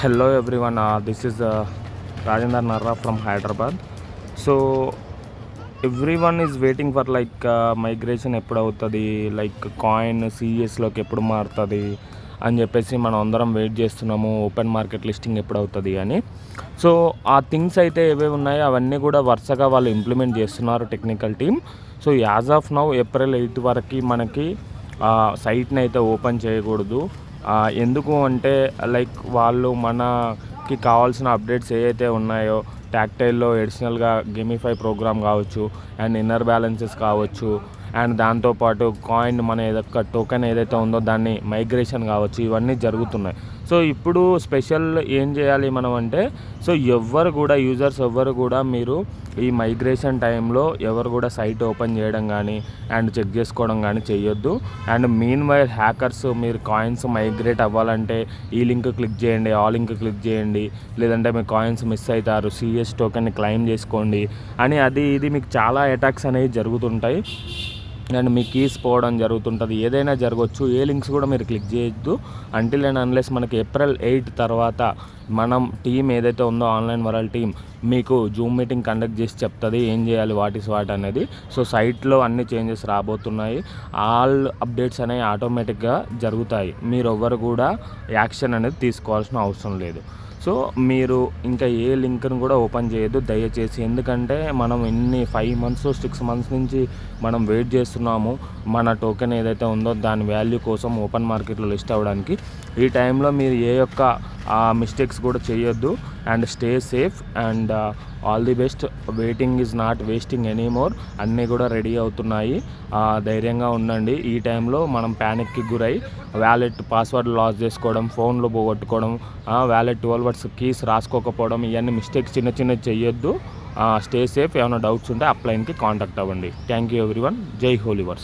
Hello everyone, this is Rajendra Narra from Hyderabad. So everyone is waiting for migration ఎప్పుడు అవుతుంది, like coin సిఎస్లోకి ఎప్పుడు మారుతుంది అని చెప్పేసి మనం అందరం వెయిట్ చేస్తున్నాము. ఓపెన్ మార్కెట్ లిస్టింగ్ ఎప్పుడు అవుతుంది అని. సో ఆ థింగ్స్ అయితే ఏవేవి ఉన్నాయో అవన్నీ కూడా వరుసగా వాళ్ళు ఇంప్లిమెంట్ చేస్తున్నారు technical team. So as of now April 8 వరకు మనకి సైట్ని అయితే ఓపెన్ చేయకూడదు. ఎందుకు అంటే లైక్ వాళ్ళు మనకి కావాల్సిన అప్డేట్స్ ఏవైతే ఉన్నాయో టాక్టైల్లో ఎడిషనల్గా గేమిఫై ప్రోగ్రామ్ కావచ్చు, అండ్ ఇన్నర్ బ్యాలెన్సెస్ కావచ్చు, అండ్ దాంతోపాటు కాయిన్ మన ఏదొక టోకెన్ ఏదైతే ఉందో దాన్ని మైగ్రేషన్ కావచ్చు, ఇవన్నీ జరుగుతున్నాయి. సో ఇప్పుడు స్పెషల్ ఏం చేయాలి మనం అంటే, సో ఎవ్వరు కూడా యూజర్స్ ఎవ్వరు కూడా మీరు ఈ మైగ్రేషన్ టైంలో ఎవరు కూడా సైట్ ఓపెన్ చేయడం కానీ అండ్ చెక్ చేసుకోవడం కానీ చేయొద్దు. అండ్ మీన్ వైల్ హ్యాకర్స్ మీరు కాయిన్స్ మైగ్రేట్ అవ్వాలంటే ఈ లింక్ క్లిక్ చేయండి, ఆ లింక్ క్లిక్ చేయండి, లేదంటే మీ కాయిన్స్ మిస్ అవుతారు, సిఎస్ టోకెన్ని క్లెయిమ్ చేసుకోండి అని అది ఇది మీకు చాలా అటాక్స్ అనేవి జరుగుతుంటాయి. అండ్ మీ కీస్ పోవడం జరుగుతుంటుంది, ఏదైనా జరగవచ్చు. ఏ లింక్స్ కూడా మీరు క్లిక్ చేయొద్దు అంటిల్ అండ్ అన్లెస్ మనకి ఏప్రిల్ 8 తర్వాత మనం టీం ఏదైతే ఉందో ఆన్లైన్ వరల్డ్ టీం మీకు జూమ్ మీటింగ్ కండక్ట్ చేసి చెప్తుంది ఏం చేయాలి, వాట్ ఈస్ వాట్ అనేది. సో సైట్లో అన్ని చేంజెస్ రాబోతున్నాయి. ఆల్ అప్డేట్స్ అనేవి ఆటోమేటిక్గా జరుగుతాయి. మీరు ఎవ్వరు కూడా యాక్షన్ అనేది తీసుకోవాల్సిన అవసరం లేదు. సో మీరు ఇంకా ఏ లింక్ను కూడా ఓపెన్ చేయొద్దు దయచేసి. ఎందుకంటే మనం 5 months 6 months నుంచి మనం వెయిట్ చేస్తున్నాము మన టోకెన్ ఏదైతే ఉందో దాని వాల్యూ కోసం ఓపెన్ మార్కెట్లో లిస్ట్ అవ్వడానికి. ఈ టైంలో మీరు ఏ యొక్క మిస్టేక్స్ కూడా చేయొద్దు. And stay safe and all the best. Waiting is not wasting anymore. అన్నీ కూడా రెడీ అవుతున్నాయి, ధైర్యంగా ఉండండి. ఈ టైంలో మనం ప్యానిక్కి గురై వ్యాలెట్ పాస్వర్డ్ లాస్ చేసుకోవడం, ఫోన్లో పోగొట్టుకోవడం, వ్యాలెట్ 12 words కీస్ రాసుకోకపోవడం, ఇవన్నీ మిస్టేక్స్ చిన్న చిన్నవి చేయొద్దు. Stay safe. ఏమైనా డౌట్స్ ఉంటే అప్లైన్కి కాంటాక్ట్ అవ్వండి. Thank you everyone. జై హోలీవర్స్.